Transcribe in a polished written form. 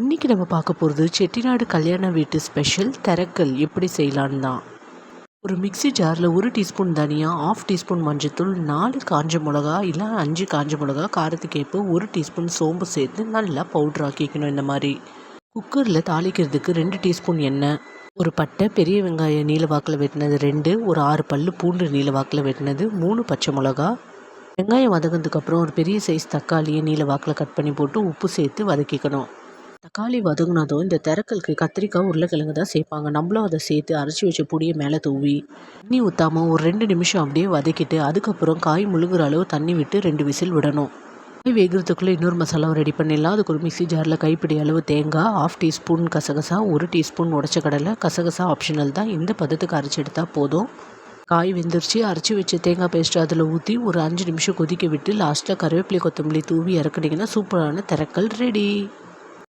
இன்றைக்கி நம்ம பார்க்க போகிறது செட்டிநாடு கல்யாண வீட்டு ஸ்பெஷல் தெரக்கல் எப்படி செய்யலான்னு தான். ஒரு மிக்ஸி ஜாரில் 1 டீஸ்பூன் தனியா, 1/2 டீஸ்பூன் மஞ்சத்தூள், 4 காஞ்ச மிளகா இல்லை 5 காஞ்ச மிளகா, காரத்துக்கு ஏற்ப 1 டீஸ்பூன் சோம்பு சேர்த்து நல்லா பவுட்ரு ஆக்கிக்கணும். இந்த மாதிரி குக்கரில் தாளிக்கிறதுக்கு 2 டீஸ்பூன் எண்ணெய், ஒரு பட்டை, பெரிய வெங்காயம் நீல வாக்கில் வெட்டினது 2, ஒரு 6 பல்லு பூண்டு நீல வாக்கில் வெட்டினது, 3 பச்சை மிளகா. வெங்காயம் வதங்கினதுக்கப்புறம் ஒரு பெரிய சைஸ் தக்காளியை நீல வாக்கில் கட் பண்ணி போட்டு உப்பு சேர்த்து வதக்கிக்கணும். தக்காளி வதங்கினதும் இந்த தெரக்கலுக்கு கத்திரிக்காய், உருளைக்கிழங்கு தான் சேர்ப்பாங்க. நம்மளும் அதை சேர்த்து அரைச்சி வச்ச பொடியை மேலே தூவி தண்ணி ஊற்றாமல் ஒரு 2 நிமிஷம் அப்படியே வதக்கிட்டு அதுக்கப்புறம் காய் முழுகிற அளவு தண்ணி விட்டு 2 விசில் விடணும். காய் வேகிறதுக்குள்ளே இன்னொரு மசாலாவை ரெடி பண்ணிடலாம். அதுக்கு ஒரு மிக்ஸி ஜாரில் கைப்பிடி அளவு தேங்காய், 1/2 டீஸ்பூன் கசகசா, 1 டீஸ்பூன் உடச்ச கடலை. கசகசா ஆப்ஷனல் தான், இந்த பதத்துக்கு அரைச்சி எடுத்தால் போதும். காய் வெந்துருச்சு. அரைச்சி வச்ச தேங்காய் பேஸ்ட்டு அதில் ஊற்றி ஒரு 5 நிமிஷம் கொதிக்க விட்டு லாஸ்ட்டில் கருவேப்பிலை கொத்தமல்லி தூவி இறக்குனீங்கன்னா சூப்பரான தெரக்கல் ரெடி.